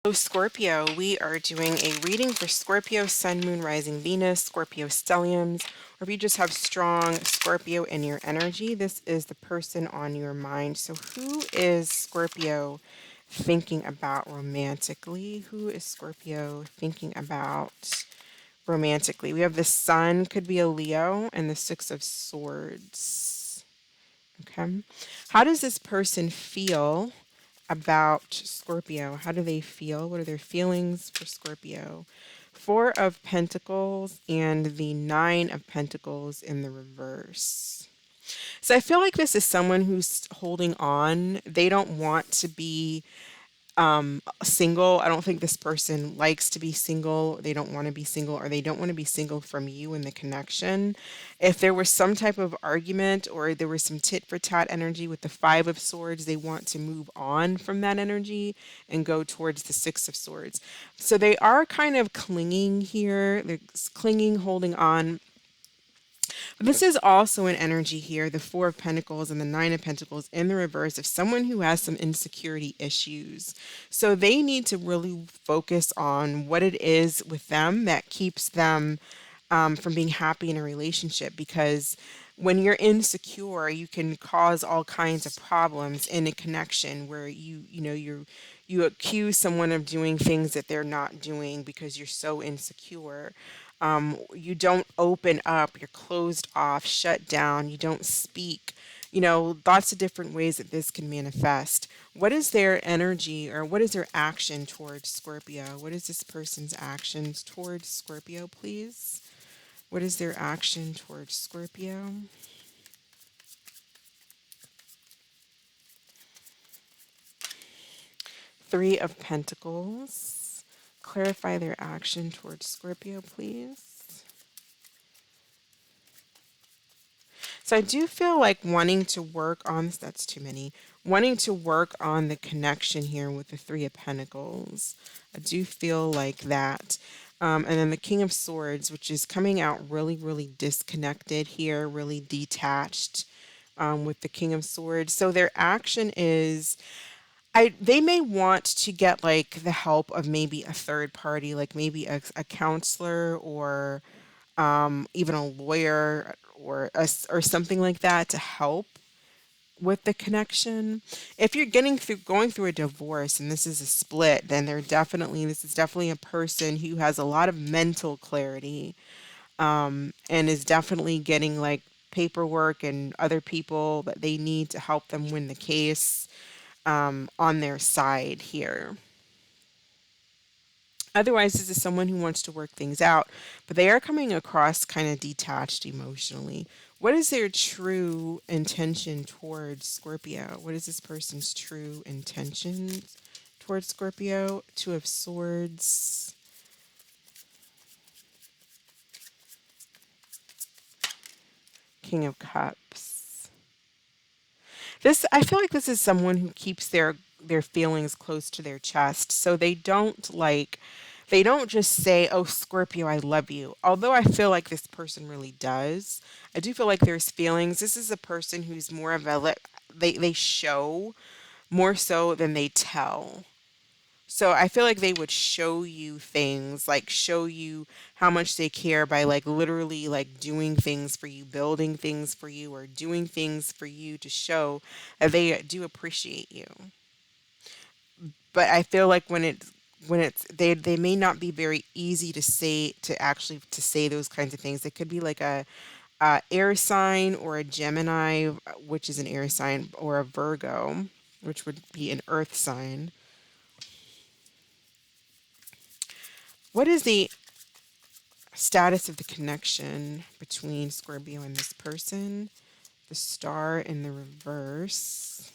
So Scorpio, we are doing a reading for Scorpio, Sun, Moon, Rising, Venus, Scorpio stelliums, or if you just have strong Scorpio in your energy, this is the person on your mind. So who is Scorpio thinking about romantically? Who is Scorpio thinking about romantically? We have the Sun, could be a Leo, and the Six of Swords. Okay. How does this person feel about Scorpio? How do they feel? What are their feelings for Scorpio? Four of Pentacles and the Nine of Pentacles in the reverse. So I feel like this is someone who's holding on. They don't want to be single. I don't think this person likes to be single. They don't want to be single, or they don't want to be single from you in the connection. If there was some type of argument or there was some tit for tat energy with the Five of Swords, they want to move on from that energy and go towards the Six of Swords. So they are kind of clinging here. They're clinging, holding on. This is also an energy here, the Four of Pentacles and the Nine of Pentacles in the reverse, of someone who has some insecurity issues. So they need to really focus on what it is with them that keeps them from being happy in a relationship, because when you're insecure, you can cause all kinds of problems in a connection where you accuse someone of doing things that they're not doing because you're so insecure. You don't open up, you're closed off, shut down, you don't speak. Lots of different ways that this can manifest. What is their energy, or what is their action towards Scorpio? What is this person's actions towards Scorpio, please? What is their action towards Scorpio? Three of Pentacles. Clarify their action towards Scorpio, please. So I do feel like wanting to work on this, that's too many, wanting to work on the connection here with the Three of Pentacles. I do feel like that. And then the King of Swords, which is coming out really, really disconnected here, really detached with the King of Swords. So their action is, they may want to get like the help of maybe a third party, like maybe a counselor, or even a lawyer, or or something like that, to help with the connection. If you're going through a divorce and this is a split, then this is definitely a person who has a lot of mental clarity, and is definitely getting like paperwork and other people that they need to help them win the case on their side here. Otherwise, this is someone who wants to work things out, but they are coming across kind of detached emotionally. What is their true intention towards Scorpio? What is this person's true intention towards Scorpio? Two of Swords, King of Cups. I feel like this is someone who keeps their feelings close to their chest. So they don't just say, "Oh, Scorpio, I love you." Although I feel like this person really does. I do feel like there's feelings. This is a person who's more of they show more so than they tell. So I feel like they would show you things, like show you how much they care by like literally like doing things for you, building things for you, or doing things for you to show that they do appreciate you. But I feel like when it's they may not be very easy to say those kinds of things. It could be like a air sign, or a Gemini, which is an air sign, or a Virgo, which would be an earth sign. What is the status of the connection between Scorpio and this person? The Star in the reverse,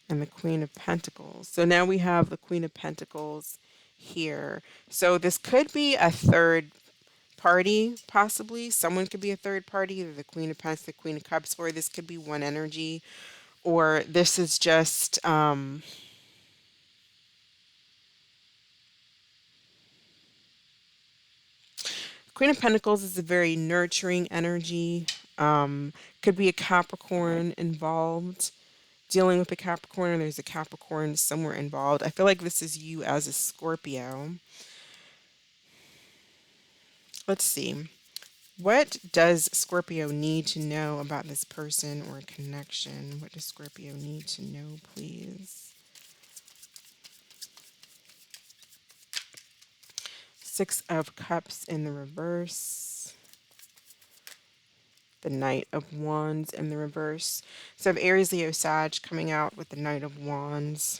and the Queen of Pentacles. So now we have the Queen of Pentacles here. So this could be a third party, possibly. Someone could be a third party, either the Queen of Pentacles, the Queen of Cups, or this could be one energy, or this is just Queen of Pentacles is a very nurturing energy. Could be a Capricorn involved dealing with a Capricorn or there's a Capricorn somewhere involved. I feel like this is you as a Scorpio. Let's see. What does Scorpio need to know about this person or connection? What does Scorpio need to know, please? Six of Cups in the reverse. The Knight of Wands in the reverse. So I have Aries, Leo, Sag coming out with the Knight of Wands.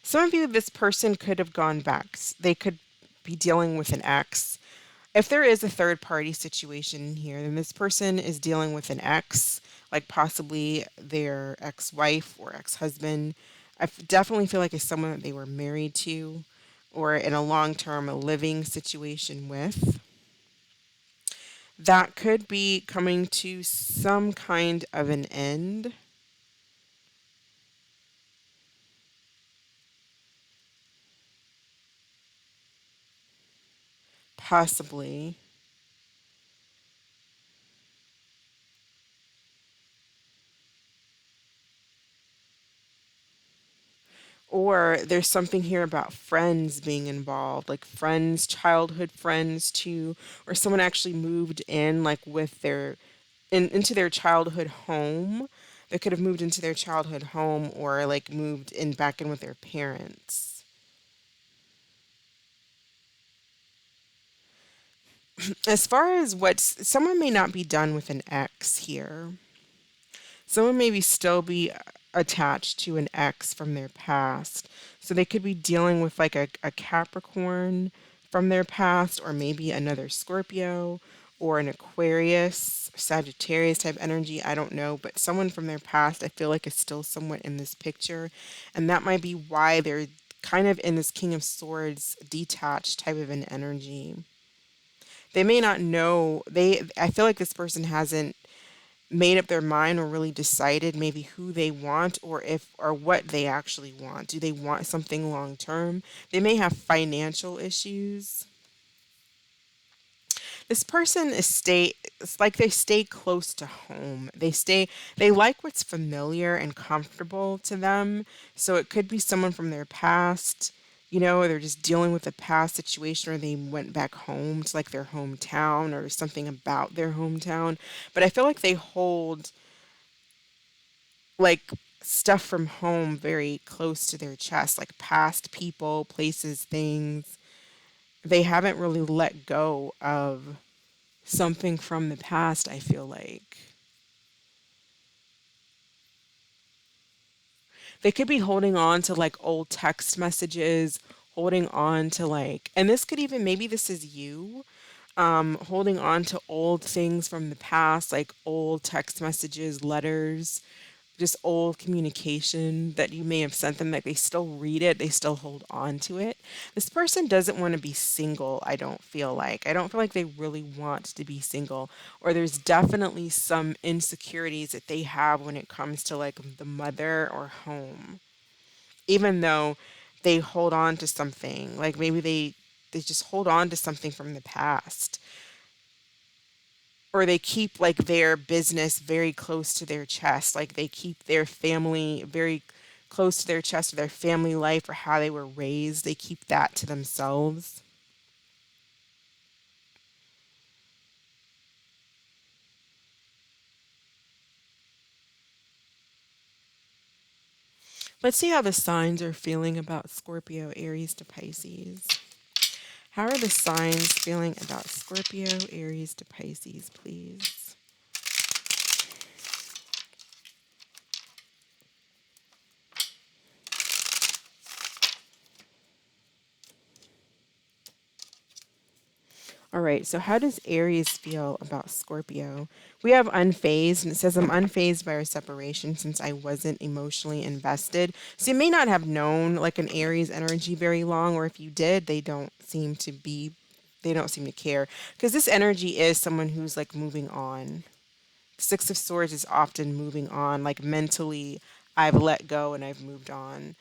Some of you, this person could have gone back. They could be dealing with an ex. If there is a third party situation here, then this person is dealing with an ex, like possibly their ex wife or ex husband. Definitely feel like it's someone that they were married to or in a long term living situation with. That could be coming to some kind of an end. Possibly. Or there's something here about friends being involved, like friends, childhood friends too, or someone actually moved in like with into their childhood home. They could have moved into their childhood home or like moved in back in with their parents. As far as what's someone may not be done with an ex here. Someone maybe still be attached to an ex from their past. So they could be dealing with like a Capricorn from their past, or maybe another Scorpio or an Aquarius, Sagittarius type energy. I don't know. But someone from their past, I feel like is still somewhat in this picture. And that might be why they're kind of in this King of Swords detached type of an energy. They may not know, I feel like this person hasn't made up their mind or really decided maybe who they want or if or what they actually want. Do they want something long term? They may have financial issues. This person is stay it's like they stay close to home. They like what's familiar and comfortable to them. So it could be someone from their past, or they're just dealing with a past situation or they went back home to like their hometown or something about their hometown. But I feel like they hold like stuff from home very close to their chest, like past people, places, things. They haven't really let go of something from the past, I feel like. They could be holding on to like old text messages, holding on to like, and this could even, maybe this is you, holding on to old things from the past, like old text messages, letters, just old communication that you may have sent them, that they still read it, they still hold on to it. This person doesn't want to be single, I don't feel like. I don't feel like they really want to be single, or there's definitely some insecurities that they have when it comes to like the mother or home. Even though they hold on to something, like maybe they just hold on to something from the past, or they keep like their business very close to their chest, like they keep their family very close to their chest, or their family life or how they were raised, they keep that to themselves. Let's see how the signs are feeling about Scorpio, Aries to Pisces. How are the signs feeling about Scorpio, Aries to Pisces, please? All right, so how does Aries feel about Scorpio? We have unfazed, and it says I'm unfazed by our separation since I wasn't emotionally invested. So you may not have known like an Aries energy very long, or if you did, they don't seem to care. Because this energy is someone who's like moving on. Six of Swords is often moving on, like mentally, I've let go and I've moved on.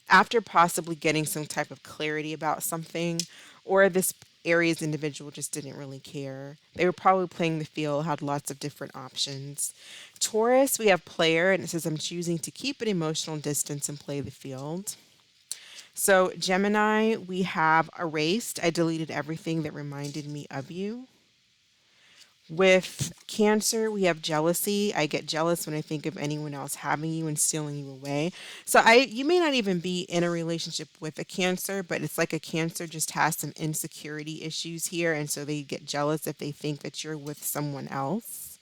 After possibly getting some type of clarity about something, or this Aries individual just didn't really care. They were probably playing the field, had lots of different options. Taurus, we have player, and it says, I'm choosing to keep an emotional distance and play the field. So Gemini, we have erased. I deleted everything that reminded me of you. With Cancer, we have jealousy. I get jealous when I think of anyone else having you and stealing you away. So you may not even be in a relationship with a Cancer, but it's like a Cancer just has some insecurity issues here, and so they get jealous if they think that you're with someone else.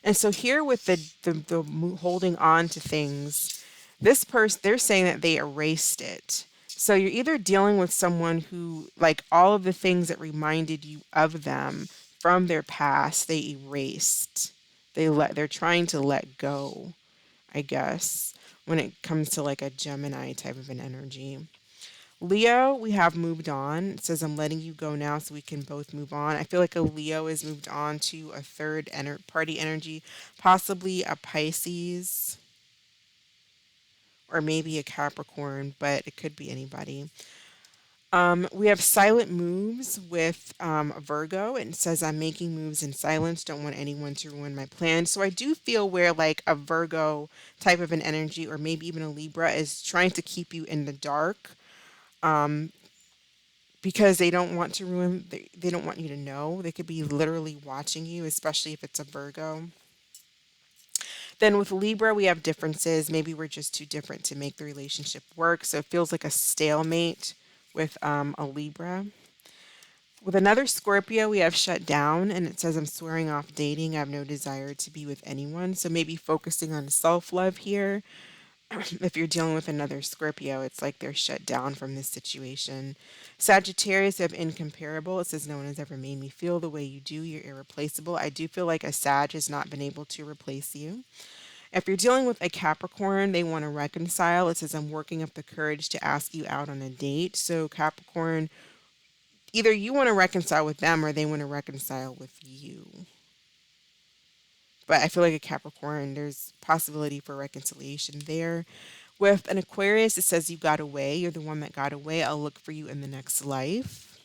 And so here with the holding on to things, this person, they're saying that they erased it. So you're either dealing with someone who, like, all of the things that reminded you of them from their past, they erased. They're trying to let go, I guess, when it comes to like a Gemini type of an energy. Leo, we have moved on. It says, I'm letting you go now so we can both move on. I feel like a Leo is moved on to a third party energy, possibly a Pisces or maybe a Capricorn, but it could be anybody. We have silent moves with Virgo. And it says, I'm making moves in silence. Don't want anyone to ruin my plan. So I do feel where like a Virgo type of an energy, or maybe even a Libra, is trying to keep you in the dark, because they don't want to ruin, they don't want you to know. They could be literally watching you, especially if it's a Virgo. Then with Libra, we have differences. Maybe we're just too different to make the relationship work. So it feels like a stalemate with a Libra. With another Scorpio, we have shut down, and it says, I'm swearing off dating. I have no desire to be with anyone. So maybe focusing on self love here. If you're dealing with another Scorpio, it's like they're shut down from this situation. Sagittarius, have incomparable. It says, no one has ever made me feel the way you do. You're irreplaceable. I do feel like a Sag has not been able to replace you. If you're dealing with a Capricorn, they want to reconcile. It says, I'm working up the courage to ask you out on a date. So, Capricorn, either you want to reconcile with them or they want to reconcile with you. But I feel like a Capricorn, there's possibility for reconciliation there. With an Aquarius, it says, you got away. You're the one that got away. I'll look for you in the next life.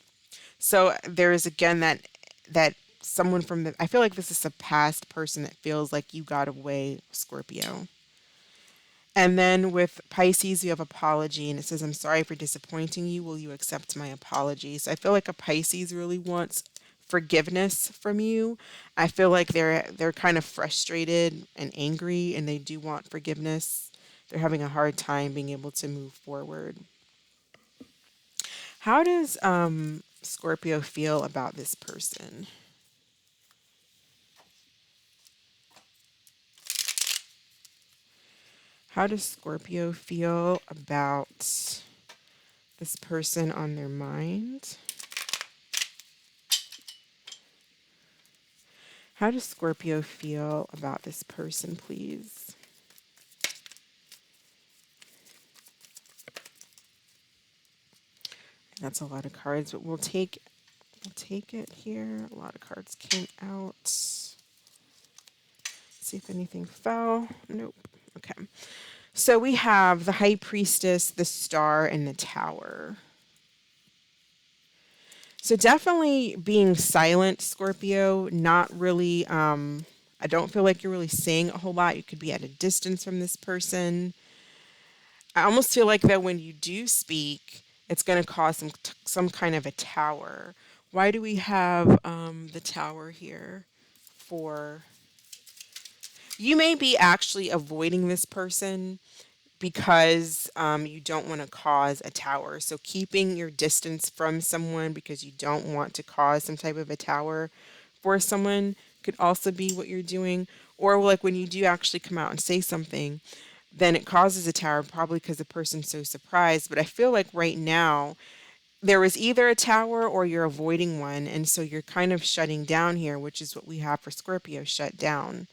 So there is again that someone from the, I feel like this is a past person that feels like you got away, Scorpio. And then with Pisces, you have apology, and it says, I'm sorry for disappointing you. Will you accept my apology? So I feel like a Pisces really wants forgiveness from you. I feel like they're kind of frustrated and angry, and they do want forgiveness. They're having a hard time being able to move forward. How does Scorpio feel about this person? How does Scorpio feel about this person on their mind? How does Scorpio feel about this person, please? That's a lot of cards, but we'll take it here. A lot of cards came out. See if anything fell. Nope. Okay. So we have the High Priestess, the Star, and the Tower. So definitely being silent, Scorpio, not really, I don't feel like you're really saying a whole lot. You could be at a distance from this person. I almost feel like that when you do speak, it's going to cause some kind of a tower. Why do we have the tower here for? You may be actually avoiding this person because you don't want to cause a tower. So keeping your distance from someone because you don't want to cause some type of a tower for someone could also be what you're doing. Or like when you do actually come out and say something, then it causes a tower probably because the person's so surprised. But I feel like right now there is either a tower or you're avoiding one. And so you're kind of shutting down here, which is what we have for Scorpio, shut down.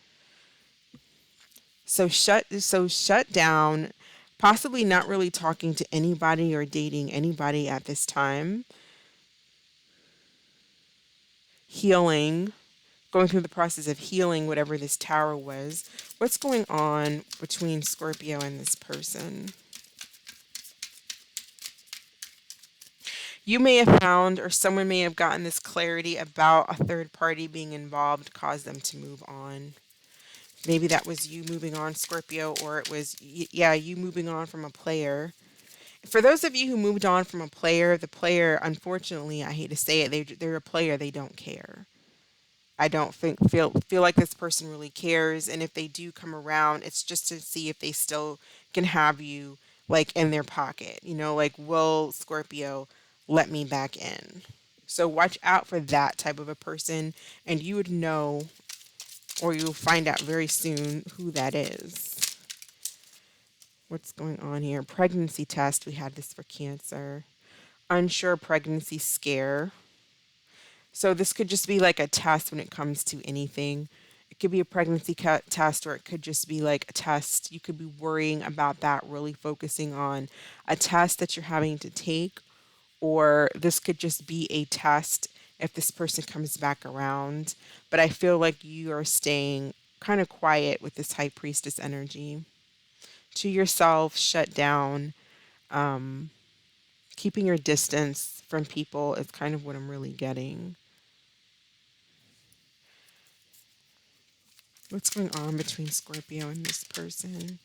So shut down, possibly not really talking to anybody or dating anybody at this time. Healing, going through the process of healing whatever this tower was. What's going on between Scorpio and this person? You may have found, or someone may have gotten this clarity about a third party being involved, caused them to move on. Maybe that was you moving on, Scorpio, or it was, yeah, you moving on from a player. For those of you who moved on from a player, the player, unfortunately, I hate to say it, they're a player, they don't care. I don't think feel like this person really cares, and if they do come around, it's just to see if they still can have you like in their pocket. Like, will Scorpio let me back in? So watch out for that type of a person, and you would know, or you'll find out very soon who that is. What's going on here? Pregnancy test. We had this for Cancer. Unsure pregnancy scare. So this could just be like a test when it comes to anything. It could be a pregnancy test, or it could just be like a test. You could be worrying about that, really focusing on a test that you're having to take, or this could just be a test if this person comes back around. But I feel like you are staying kind of quiet with this high priestess energy. To yourself, shut down, um, keeping your distance from people is kind of what I'm really getting. What's going on between Scorpio and this person?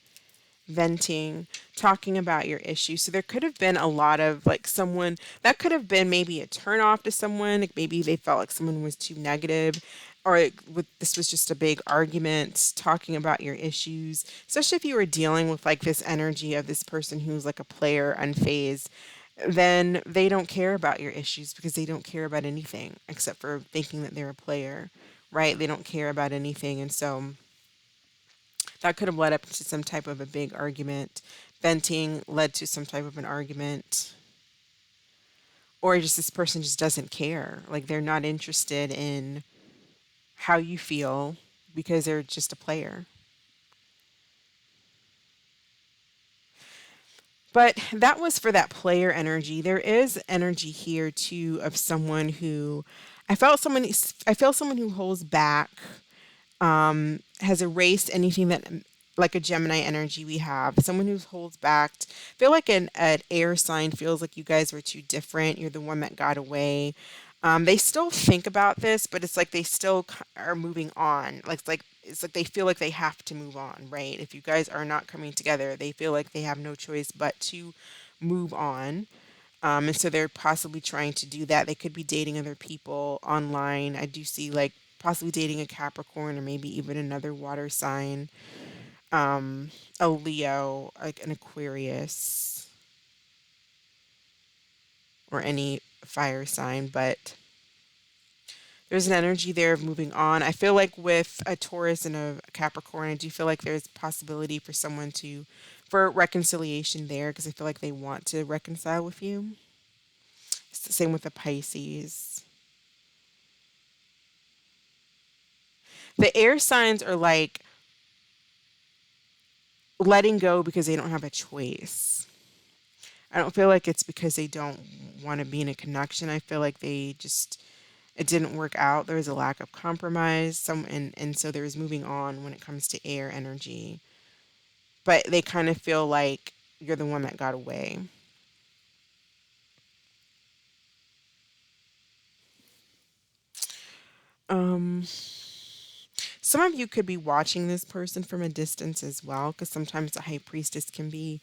Venting, talking about your issues. So there could have been a lot of like someone that could have been maybe a turn off to someone. Like maybe they felt like someone was too negative, or this was just a big argument, talking about your issues. Especially if you were dealing with like this energy of this person who's like a player, unfazed, then they don't care about your issues because they don't care about anything except for thinking that they're a player, right? They don't care about anything. And so that could have led up to some type of a big argument. Venting led to some type of an argument. Or just this person just doesn't care. Like they're not interested in how you feel because they're just a player. But that was for that player energy. There is energy here too of someone who I felt someone who holds back, has erased anything that, like a Gemini energy we have, someone who holds back. Feel like an air sign feels like you guys were too different. You're the one that got away. They still think about this, but it's like they still are moving on. It's like they feel like they have to move on, right? If you guys are not coming together, they feel like they have no choice but to move on. And so they're possibly trying to do that. They could be dating other people online. I do see like possibly dating a Capricorn or maybe even another water sign, a Leo, like an Aquarius, or any fire sign. But there's an energy there of moving on. I feel like with a Taurus and a Capricorn, I do feel like there's possibility for someone for reconciliation there because I feel like they want to reconcile with you. It's the same with the Pisces. The air signs are like letting go because they don't have a choice. I don't feel like it's because they don't want to be in a connection. I feel like it didn't work out. There was a lack of compromise. And so there was moving on when it comes to air energy. But they kind of feel like you're the one that got away. Um, some of you could be watching this person from a distance as well, because sometimes the high priestess can be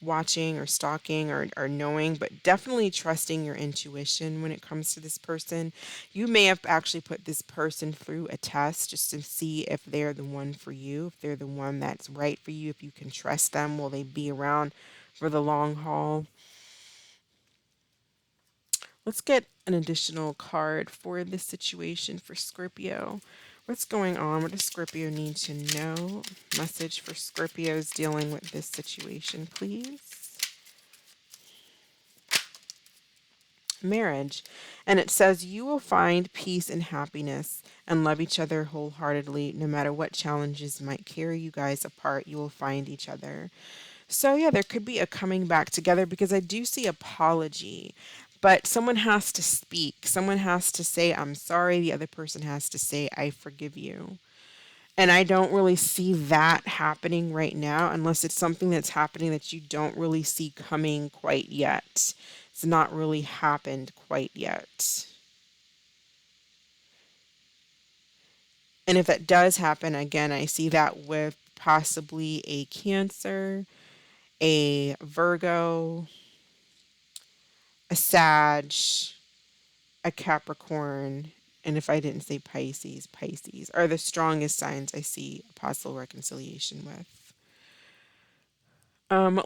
watching or stalking or knowing, but definitely trusting your intuition when it comes to this person. You may have actually put this person through a test just to see if they're the one for you, if they're the one that's right for you, if you can trust them. Will they be around for the long haul? Let's get an additional card for this situation for Scorpio. What's going on? What does Scorpio need to know? Message for Scorpios dealing with this situation, please. Marriage. And it says, you will find peace and happiness and love each other wholeheartedly. No matter what challenges might carry you guys apart, you will find each other. So, yeah, there could be a coming back together because I do see apology, but someone has to speak. Someone has to say, I'm sorry. The other person has to say, I forgive you. And I don't really see that happening right now unless it's something that's happening that you don't really see coming quite yet. It's not really happened quite yet. And if that does happen, again, I see that with possibly a Cancer, a Virgo, a Sag, a Capricorn, and if I didn't say Pisces, Pisces are the strongest signs I see a possible reconciliation with.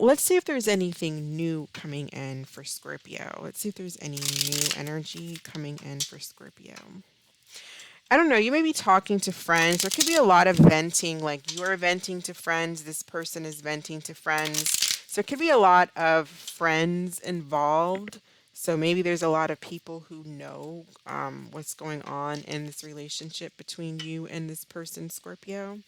Let's see if there's anything new coming in for Scorpio. Let's see if there's any new energy coming in for Scorpio. I don't know, you may be talking to friends. There could be a lot of venting, like you're venting to friends, this person is venting to friends. So it could be a lot of friends involved. So maybe there's a lot of people who know what's going on in this relationship between you and this person, Scorpio.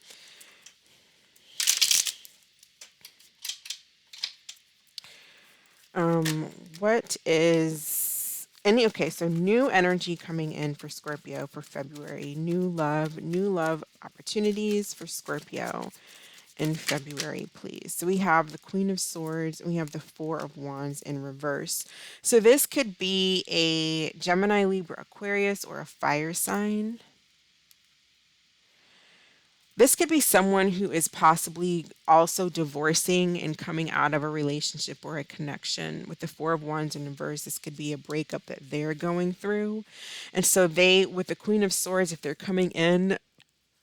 What is any okay, so new energy coming in for Scorpio for February. New love opportunities for Scorpio in February, please. So we have the Queen of Swords and we have the Four of Wands in reverse. So this could be a Gemini, Libra, Aquarius, or a fire sign. This could be someone who is possibly also divorcing and coming out of a relationship or a connection. With the Four of Wands in reverse, this could be a breakup that they're going through. And so they, with the Queen of Swords, if they're coming in,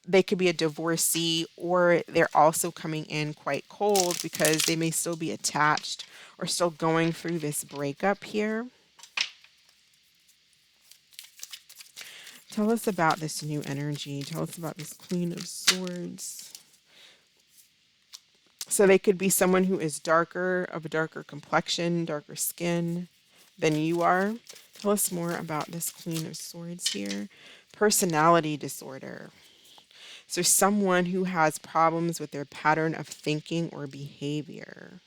they could be a divorcee, or they're also coming in quite cold because they may still be attached or still going through this breakup here. Tell us about this new energy. Tell us about this Queen of Swords. So they could be someone who is darker, of a darker complexion, darker skin than you are. Tell us more about this Queen of Swords here. Personality disorder. So someone who has problems with their pattern of thinking or behavior.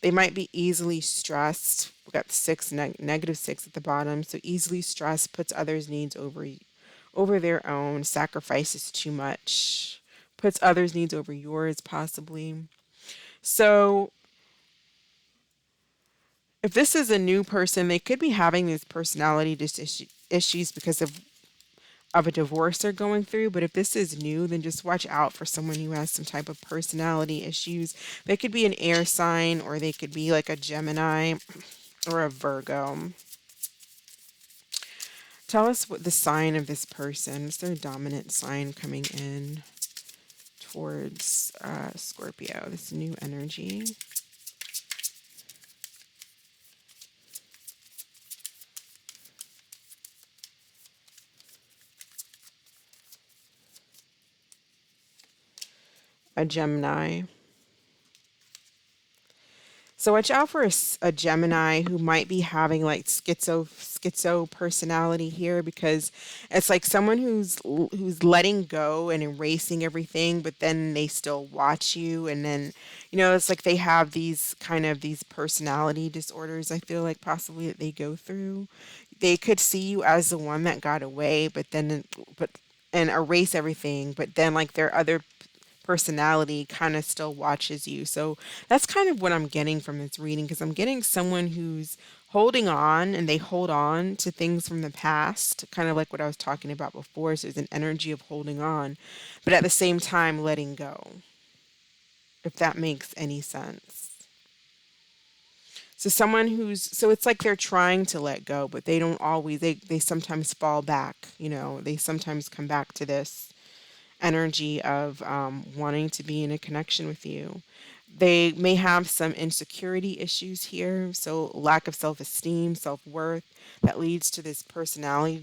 They might be easily stressed. We got six, negative six at the bottom. So easily stressed, puts others' needs over their own, sacrifices too much, puts others' needs over yours, possibly. So if this is a new person, they could be having these personality issues because of a divorce they're going through. But if this is new, then just watch out for someone who has some type of personality issues. They could be an air sign, or they could be like a Gemini or a Virgo. Tell us what the sign of this person is. Their dominant sign coming in towards Scorpio, this new energy. A Gemini. So watch out for a Gemini who might be having like schizo personality here, because it's like someone who's letting go and erasing everything, but then they still watch you, and then it's like they have these personality disorders. I feel like possibly that they go through. They could see you as the one that got away, but and erase everything, but then like their other personality kind of still watches you. So that's kind of what I'm getting from this reading, because I'm getting someone who's holding on, and they hold on to things from the past, kind of like what I was talking about before. So there's an energy of holding on, but at the same time letting go, if that makes any sense. So it's like they're trying to let go, but they don't always, they sometimes fall back, they sometimes come back to this energy of wanting to be in a connection with you. They may have some insecurity issues here, so lack of self-esteem, self-worth, that leads to this personality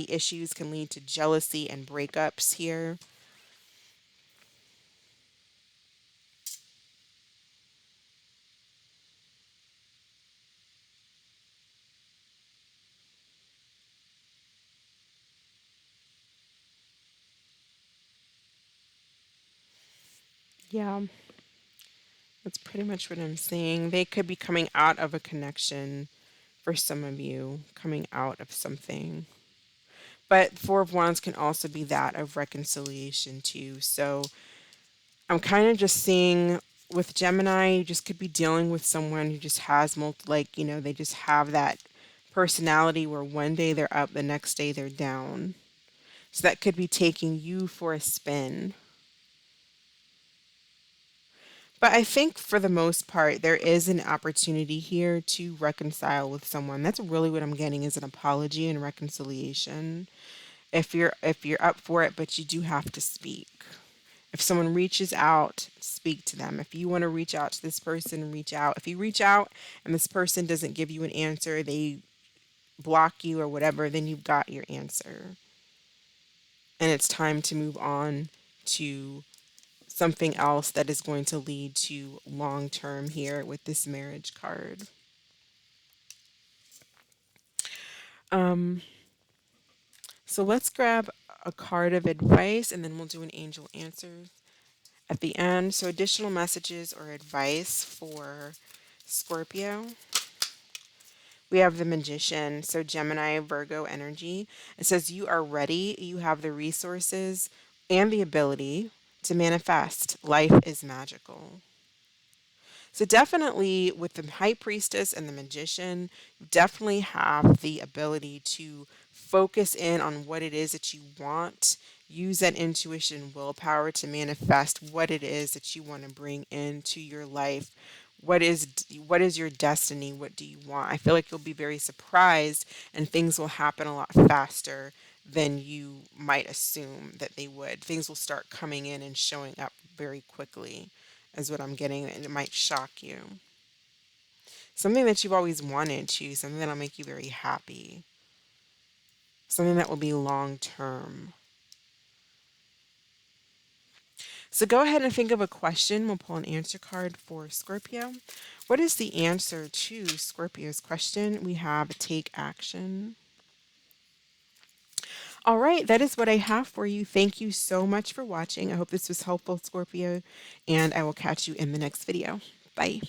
issues can lead to jealousy and breakups here. Yeah, that's pretty much what I'm seeing. They could be coming out of a connection for some of you, coming out of something. But Four of Wands can also be that of reconciliation too. So I'm kind of just seeing With Gemini, you just could be dealing with someone who just has like, they just have that personality where one day they're up, the next day they're down. So that could be taking you for a spin. But I think for the most part, there is an opportunity here to reconcile with someone. That's really what I'm getting, is an apology and reconciliation. If you're up for it, but you do have to speak. If someone reaches out, speak to them. If you want to reach out to this person, reach out. If you reach out and this person doesn't give you an answer, they block you or whatever, then you've got your answer. And it's time to move on to something else that is going to lead to long term here with this marriage card. Um, so let's grab a card of advice and then we'll do an angel answer at the end. So additional messages or advice for Scorpio. We have the Magician, so Gemini, Virgo energy. It says you are ready, you have the resources and the ability to manifest. Life is magical. So definitely with the High Priestess and the Magician, you definitely have the ability to focus in on what it is that you want. Use that intuition and willpower to manifest what it is that you want to bring into your life. What is your destiny? What do you want? I feel like you'll be very surprised and things will happen a lot faster than you might assume that they would. Things will start coming in and showing up very quickly is what I'm getting, and it might shock you. Something that you've always wanted to, something that'll make you very happy, something that will be long term. So go ahead and think of a question. We'll pull an answer card for Scorpio. What is the answer to Scorpio's question? We have take action. All right, that is what I have for you. Thank you so much for watching. I hope this was helpful, Scorpio, and I will catch you in the next video. Bye.